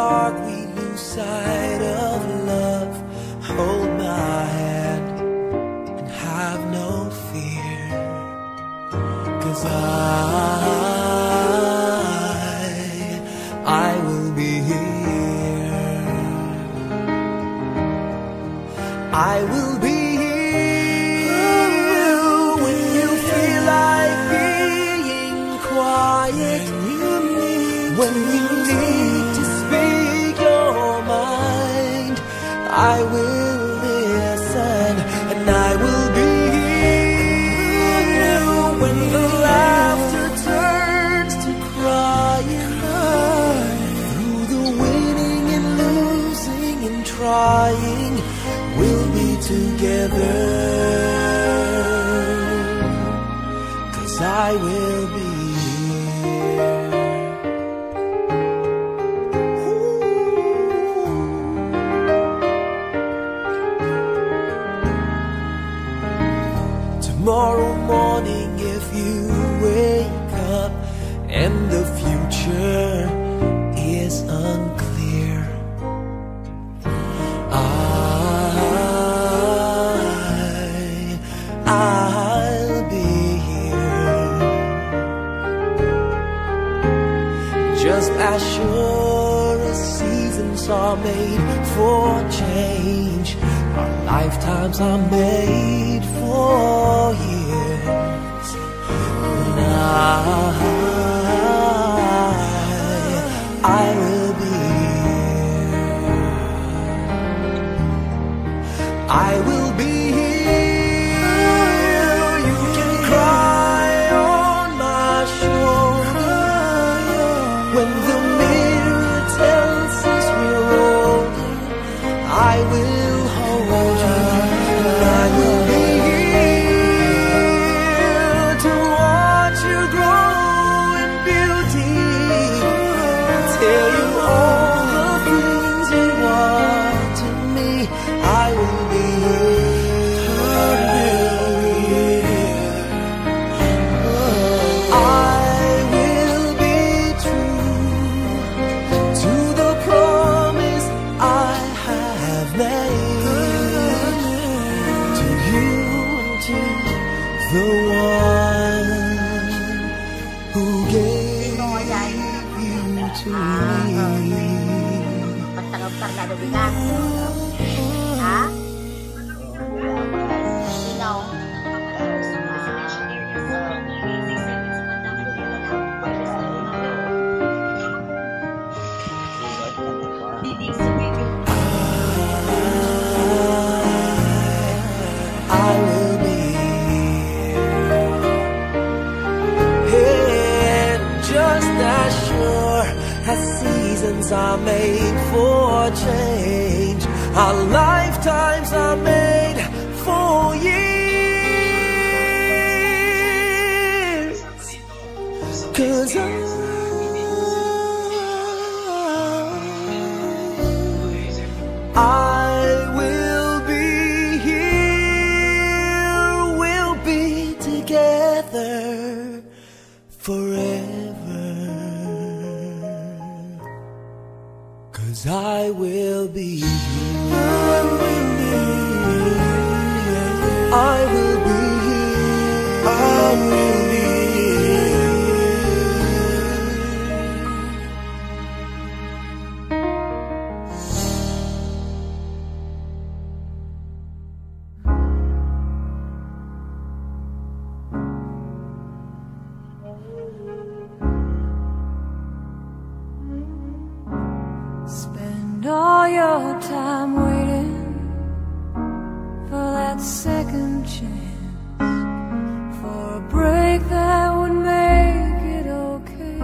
dark we lose sight of love, hold my hand and have no fear, 'cause I will be here. I will be here when you feel like being quiet, when you need to speak your mind. I will listen and I will be here when the laughter turns to crying, through the winning and losing and trying, we'll be together, 'cause I will be tomorrow morning. If you wake up and the future is unclear, I'll be here, just as sure as seasons are made for change. Our lifetimes are made for years, and I will be here. I will be here. You can cry on my shoulder when the mirror tells us we're older. I will hold you. I will be here to watch you grow in beauty, tell you all the things you are to me. I will be the one who gave you to me. I will be here, just as sure as seasons are made for change. Our lifetimes are made for years, 'cause I will be here, we'll be together forever, 'cause I will be here. I will be here. I will be all your time waiting for that second chance, for a break that would make it okay.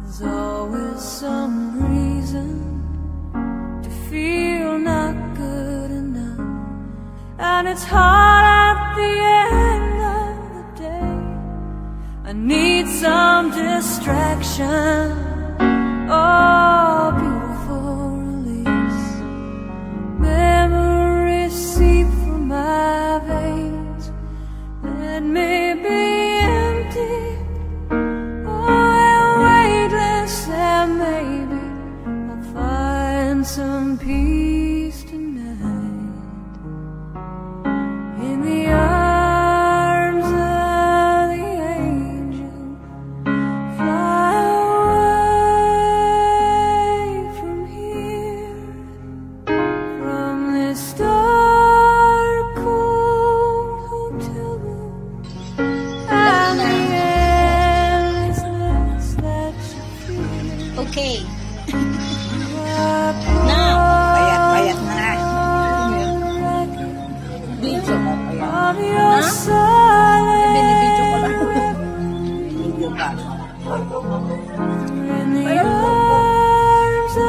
There's always some reason to feel not good enough, and it's hard at the end of the day. I need some distraction. Oh, beautiful release. Memories seep from my veins. Let me be empty. Oh, weightless, and maybe some peace tonight in the arms of the angel. Fly away from here, from this dark, cold hotel room, and the endlessness that you feel. Okay. Na, Payat na. Video mo. of your Binibidyo ko lang. Video ka. in the arms of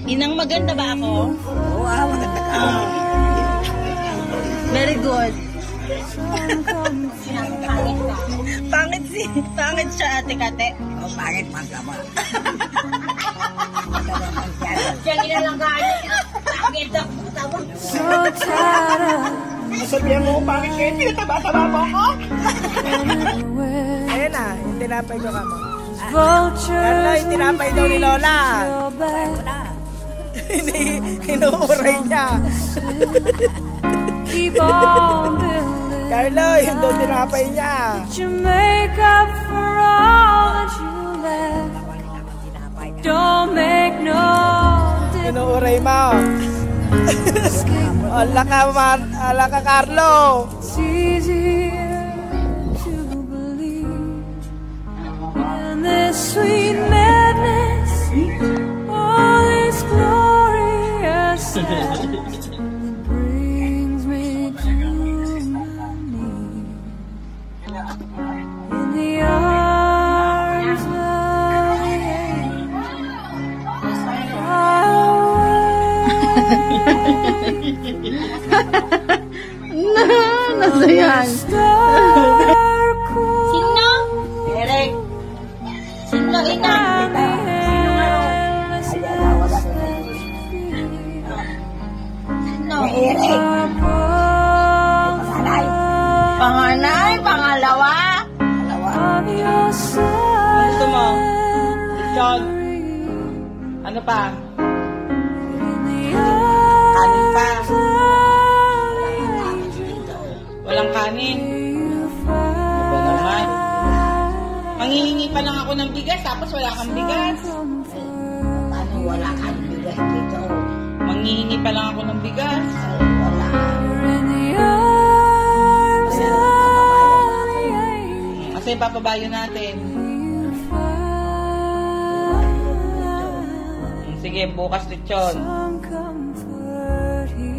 Inang maganda ba ako? Oo, maganda ka. Very good. Pangit siya, ate-kate. Oo, pangit man ka ba? Siya ginalagaan niya. Pangit ang tawag. so tired Sabihan mo, bakit kayo tinataba-taba mo ako? of Ayun na, yung tinapay ko kamo. vultures. Carlo, yung tinapay daw ni Lola. Feel bad. Inuuray niya. Keep on building. Carlo, yung daw tinapay niya. You make up for all that you left. Don't make no difference. Inuuray mo. Ala ka, Carlo. It's easier to believe in this sweet madness, all this gloriousness that brings me to my knees in the arms of the Nasa yan? Sino? Eric. Sino ina? Sino? Eric. Panganay? Pangalawa? Gusto mo? John. Ano pa? Kanin pa. Walang kanin. Ano naman? Manghihingi pa lang ako ng bigas, tapos wala kang bigas. Paano wala kang bigas dito? Manghihingi pa lang ako ng bigas. Wala. Kasi papabayo natin. Sige, bukas lechon. Some comfort here.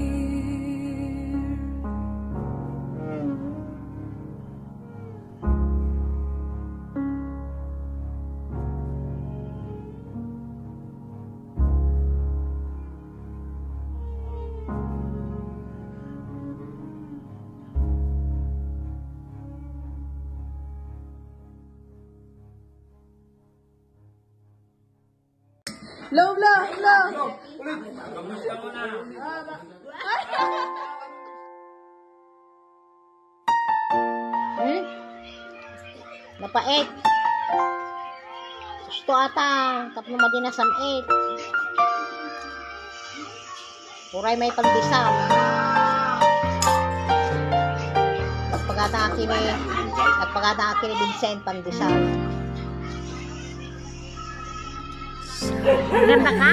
Napait. Gusto ata tapno madinasam 8. Puray may pagdisam. Nagpagata akin ni Vincent pagdisam. Ganda ka?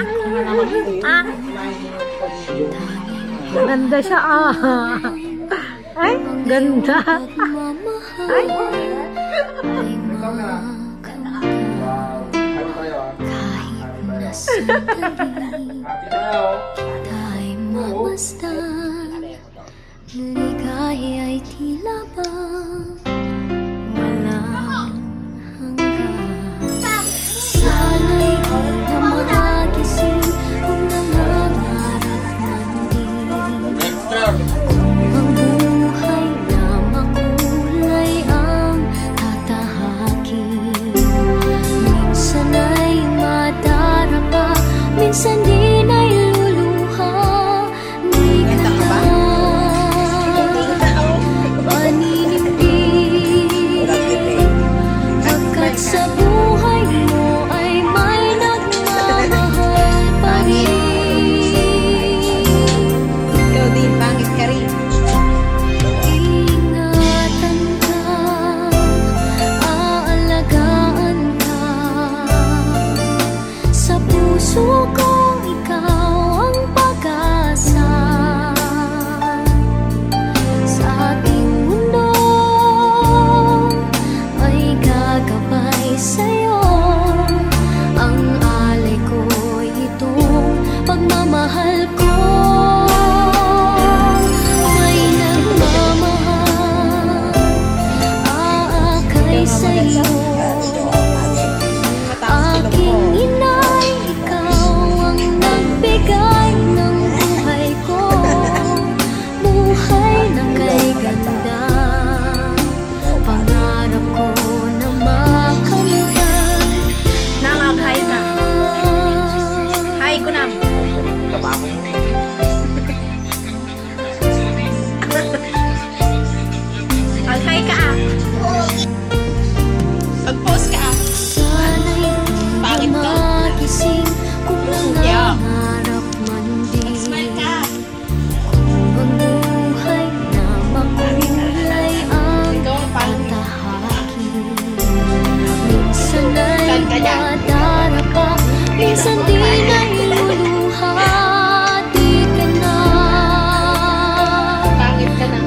Ah? Ganda siya Ay, ganda. Ay. Tayo mamasdan, ligaya'y tila ba walang hanggan. Sana'y di na magising kung nangangarap man din. Ang buhay na makulay ang tatahakin. Minsan ay madarapa, minsan din ay luluha. Di minsan din ay luluhati ka na.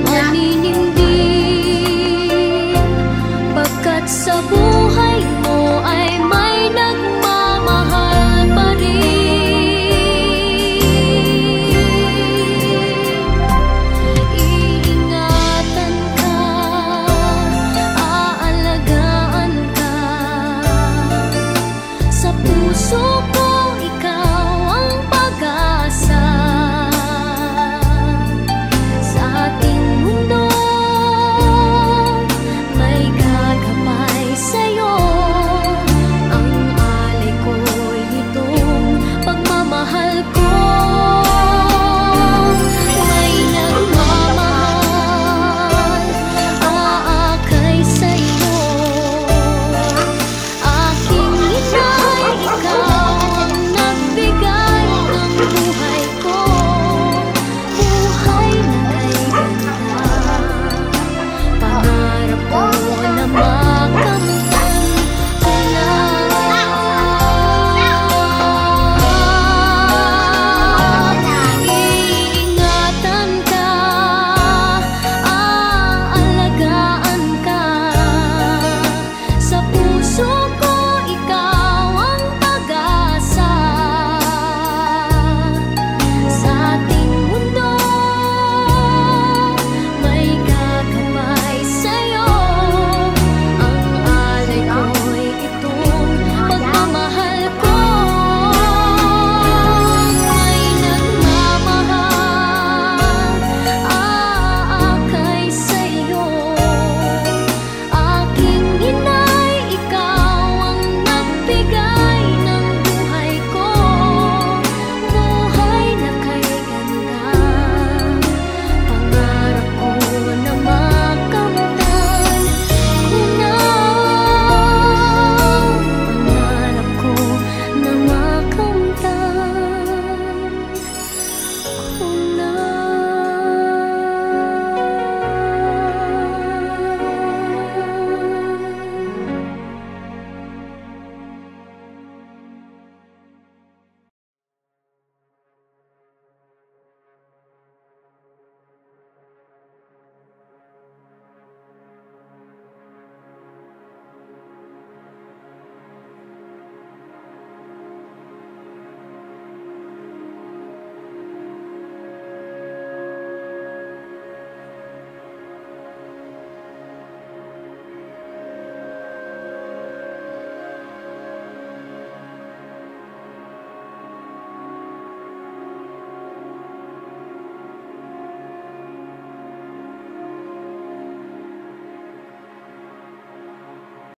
Maninindin, pagkat sa buhay mo ay may nagmamahal pa rin. Iingatan ka, aalagaan ka, sa puso ko